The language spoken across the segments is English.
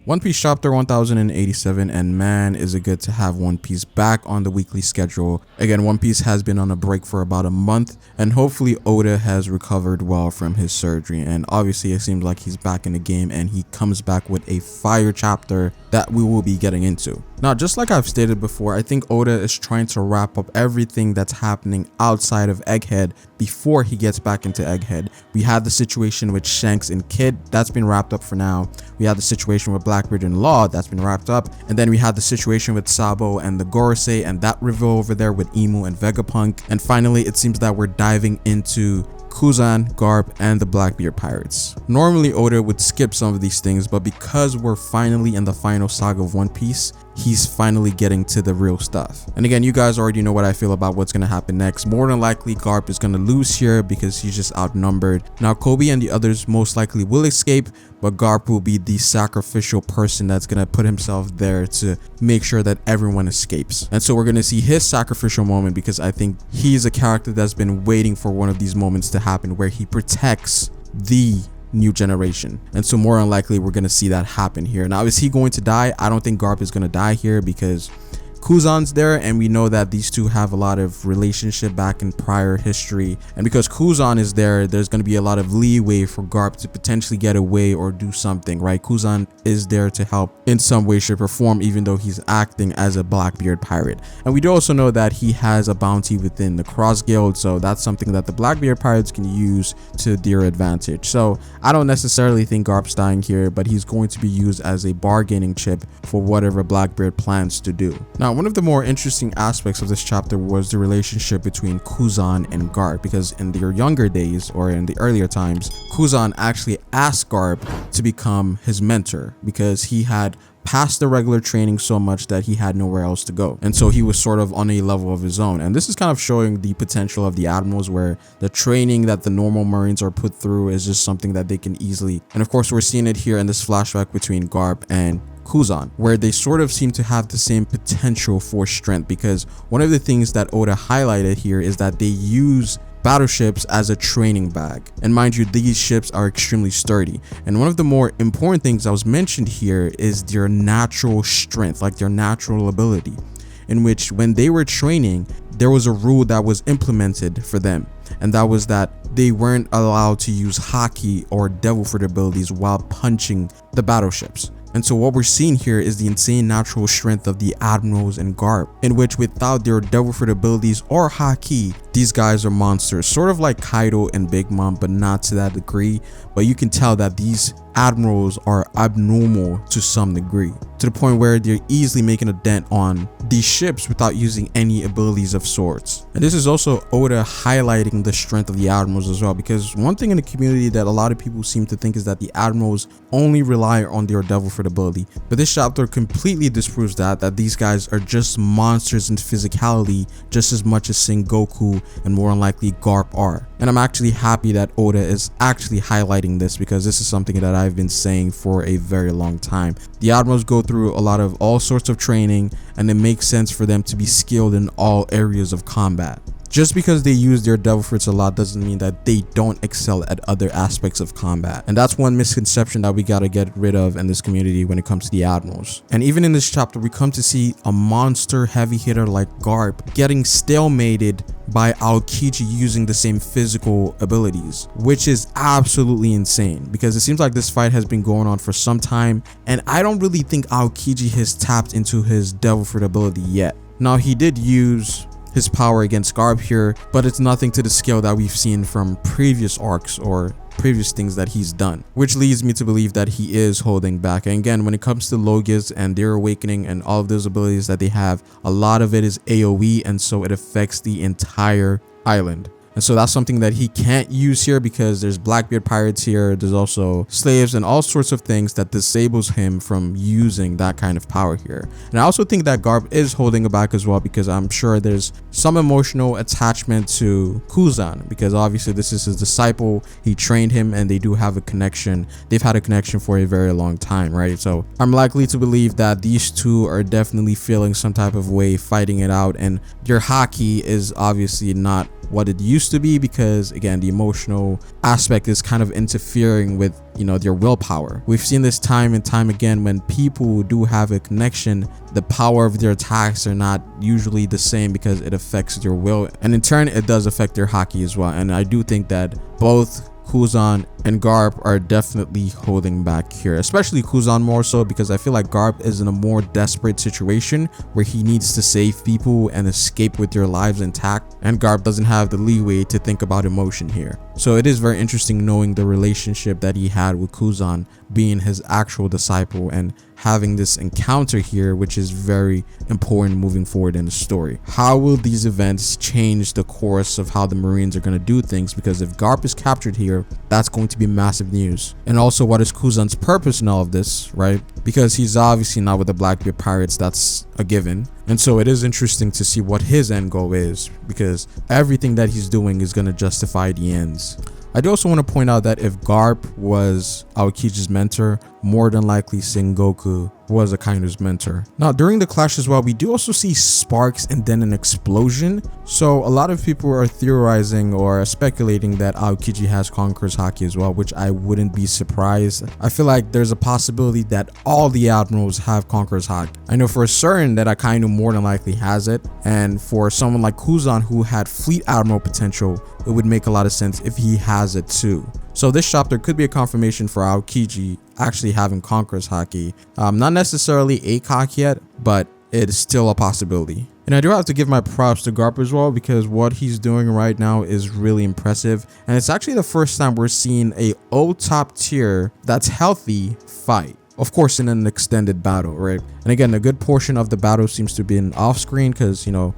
One Piece chapter 1087, and man is it good to have One Piece back on the weekly schedule. Again, One Piece has been on a break for about a month, and hopefully Oda has recovered well from his surgery, and obviously it seems like he's back in the game and he comes back with a fire chapter that we will be getting into. Now, just like I've stated before, I think Oda is trying to wrap up everything that's happening outside of Egghead before he gets back into Egghead. We had the situation with Shanks and Kid, that's been wrapped up for now. We had the situation with Blackbeard and Law, that's been wrapped up. And then we had the situation with Sabo and the Gorosei and that reveal over there with Emu and Vegapunk. And finally, it seems that we're diving into Kuzan, Garp, and the Blackbeard Pirates. Normally Oda would skip some of these things, but because we're finally in the final saga of One Piece, he's finally getting to the real stuff. And again, you guys already know what I feel about what's going to happen next. More than likely, Garp is going to lose here because he's just outnumbered. Now, Kobe and the others most likely will escape, but Garp will be the sacrificial person that's going to put himself there to make sure that everyone escapes. And so we're going to see his sacrificial moment because I think he's a character that's been waiting for one of these moments to happen where he protects the new generation. And so more than likely we're going to see that happen here. Now, is he going to die? I don't think Garp is going to die here because Kuzan's there, and we know that these two have a lot of relationship back in prior history, and because Kuzan is there, there's going to be a lot of leeway for Garp to potentially get away or do something, right? Kuzan is there to help in some way, shape, or form, even though he's acting as a Blackbeard pirate. And we do also know that he has a bounty within the Cross Guild, so that's something that the Blackbeard pirates can use to their advantage. So I don't necessarily think Garp's dying here, but he's going to be used as a bargaining chip for whatever Blackbeard plans to do. Now, one of the more interesting aspects of this chapter was the relationship between Kuzan and Garp, because in their younger days, or in the earlier times, Kuzan actually asked Garp to become his mentor because he had passed the regular training so much that he had nowhere else to go, and so he was sort of on a level of his own. And this is kind of showing the potential of the admirals, where the training that the normal Marines are put through is just something that they can easily, and of course we're seeing it here in this flashback between Garp and Kuzan, where they sort of seem to have the same potential for strength, because one of the things that Oda highlighted here is that they use battleships as a training bag. And mind you, these ships are extremely sturdy. And one of the more important things that was mentioned here is their natural strength, like their natural ability, in which when they were training, there was a rule that was implemented for them. And that was that they weren't allowed to use haki or devil fruit abilities while punching the battleships. And so what we're seeing here is the insane natural strength of the admirals and Garp, in which without their devil fruit abilities or haki, these guys are monsters, sort of like Kaido and Big Mom, but not to that degree. But you can tell that these admirals are abnormal to some degree, to the point where they're easily making a dent on these ships without using any abilities of sorts. And this is also Oda highlighting the strength of the admirals as well, because one thing in the community that a lot of people seem to think is that the admirals only rely on their devil fruit ability, but this chapter completely disproves that these guys are just monsters in physicality just as much as Sengoku and more than likely Garp are. And I'm actually happy that Oda is actually highlighting this, because this is something that I've been saying for a very long time. The admirals go through a lot of all sorts of training, and it makes sense for them to be skilled in all areas of combat. Just because they use their devil fruits a lot doesn't mean that they don't excel at other aspects of combat. And that's one misconception that we gotta get rid of in this community when it comes to the admirals. And even in this chapter, we come to see a monster heavy hitter like Garp getting stalemated by Aokiji using the same physical abilities, which is absolutely insane, because it seems like this fight has been going on for some time, and I don't really think Aokiji has tapped into his devil fruit ability yet. Now, he did use his power against Garp here, but it's nothing to the scale that we've seen from previous arcs or previous things that he's done, which leads me to believe that he is holding back. And again, when it comes to Logias and their awakening and all of those abilities that they have, a lot of it is AoE, and so it affects the entire island. And so that's something that he can't use here, because there's Blackbeard pirates here, there's also slaves and all sorts of things that disables him from using that kind of power here. And I also think that Garp is holding it back as well, because I'm sure there's some emotional attachment to Kuzan, because obviously this is his disciple, he trained him, and they do have a connection. They've had a connection for a very long time, right? So I'm likely to believe that these two are definitely feeling some type of way, fighting it out, and their haki is obviously not what it used to be, because again, the emotional aspect is kind of interfering with, you know, their willpower. We've seen this time and time again. When people do have a connection, the power of their attacks are not usually the same because it affects their will, and in turn it does affect their haki as well. And I do think that both Kuzan and Garp are definitely holding back here, especially Kuzan more so, because I feel like Garp is in a more desperate situation where he needs to save people and escape with their lives intact, and Garp doesn't have the leeway to think about emotion here. So it is very interesting knowing the relationship that he had with Kuzan, being his actual disciple, and having this encounter here, which is very important moving forward in the story. How will these events change the course of how the Marines are going to do things? Because if Garp is captured here, that's going to be massive news. And also, what is Kuzan's purpose in all of this, right? Because he's obviously not with the Blackbeard Pirates, that's a given. And so it is interesting to see what his end goal is, because everything that he's doing is going to justify the ends. I do also want to point out that if Garp was Aokiji's mentor, more than likely Sengoku was Akaino's mentor. Now, during the clash as well, we do also see sparks and then an explosion. So a lot of people are theorizing or speculating that Aokiji has Conqueror's Haki as well, which I wouldn't be surprised. I feel like there's a possibility that all the admirals have Conqueror's Haki. I know for certain that Akaino more than likely has it, and for someone like Kuzan who had Fleet Admiral potential, it would make a lot of sense if he has it too. So this chapter could be a confirmation for Aokiji actually having Conqueror's Haki. Not necessarily a haki yet, but it is still a possibility. And I do have to give my props to Garp as well, because what he's doing right now is really impressive. And it's actually the first time we're seeing a old top tier that's healthy fight. Of course, in an extended battle, right? And again, a good portion of the battle seems to be off screen because, you know,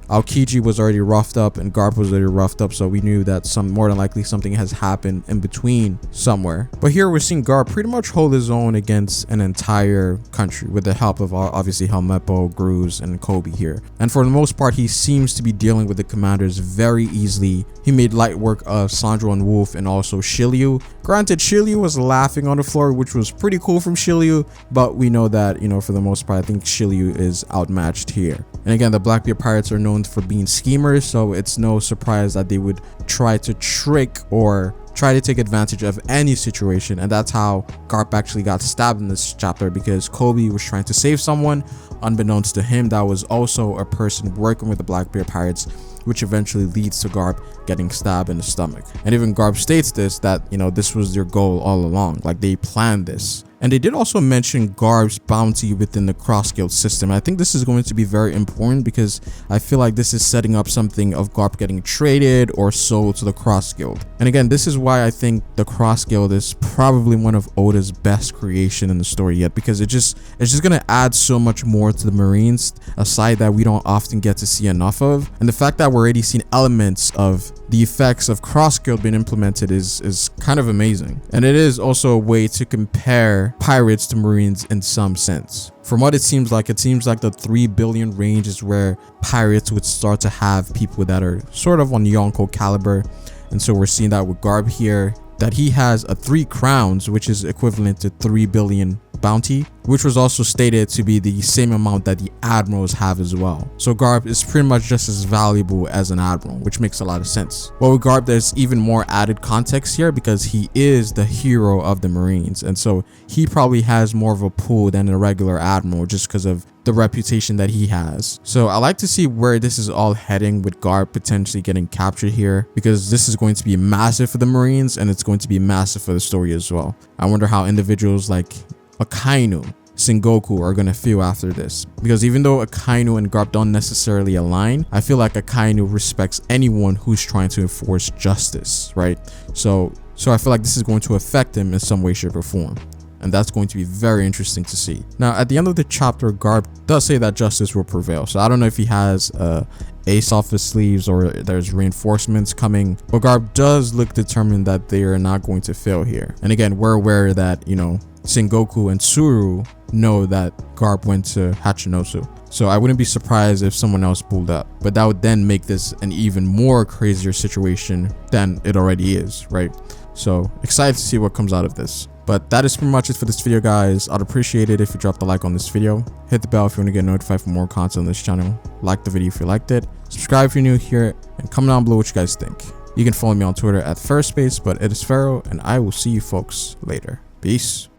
Aokiji was already roughed up and Garp was already roughed up, so we knew that more than likely something has happened in between somewhere. But here we're seeing Garp pretty much hold his own against an entire country with the help of obviously Helmeppo, Gruz, and Kobe here. And for the most part, he seems to be dealing with the commanders very easily. He made light work of Sandro and Wolf and also Shiryu. Granted, Shiryu was laughing on the floor, which was pretty cool from Shiryu, but we know that, you know, for the most part, I think Shiryu is outmatched here. And again, the Blackbeard Pirates are known for being schemers, so it's no surprise that they would try to trick or try to take advantage of any situation. And that's how Garp actually got stabbed in this chapter, because Kobe was trying to save someone. Unbeknownst to him, that was also a person working with the Blackbeard Pirates, which eventually leads to Garp getting stabbed in the stomach. And even Garp states this, that, you know, this was their goal all along, like they planned this. And they did also mention Garp's bounty within the cross guild system. I think this is going to be very important, because I feel like this is setting up something of Garp getting traded or sold to the cross guild. And again, this is why I think the cross guild is probably one of Oda's best creation in the story yet, because it's just going to add so much more to the Marines, a side that we don't often get to see enough of. And the fact that we're already seeing elements of the effects of cross guild being implemented is kind of amazing. And it is also a way to compare pirates to Marines in some sense. From what it seems like the 3 billion range is where pirates would start to have people that are sort of on Yonko caliber. And so we're seeing that with Garp here, that he has a 3 crowns, which is equivalent to 3 billion bounty, which was also stated to be the same amount that the admirals have as well. So Garp is pretty much just as valuable as an admiral, which makes a lot of sense. But with Garp, there's even more added context here, because he is the hero of the Marines, and so he probably has more of a pull than a regular admiral just because of the reputation that he has. So I like to see where this is all heading, with Garp potentially getting captured here, because this is going to be massive for the Marines and it's going to be massive for the story as well. I wonder how individuals like Akainu, Sengoku are going to feel after this, because even though Akainu and Garp don't necessarily align, I feel like Akainu respects anyone who's trying to enforce justice, right? So I feel like this is going to affect him in some way, shape, or form. And that's going to be very interesting to see. Now, at the end of the chapter, Garp does say that justice will prevail. So I don't know if he has ace off his sleeves or there's reinforcements coming, but Garp does look determined that they are not going to fail here. And again, we're aware that, you know, Sengoku and Tsuru know that Garp went to Hachinosu. So I wouldn't be surprised if someone else pulled up, but that would then make this an even more crazier situation than it already is, right? So excited to see what comes out of this. But that is pretty much it for this video, guys. I'd appreciate it if you dropped a like on this video. Hit the bell if you want to get notified for more content on this channel. Like the video if you liked it. Subscribe if you're new here. And comment down below what you guys think. You can follow me on Twitter at Ferrospace, but it is Ferro, and I will see you folks later. Peace.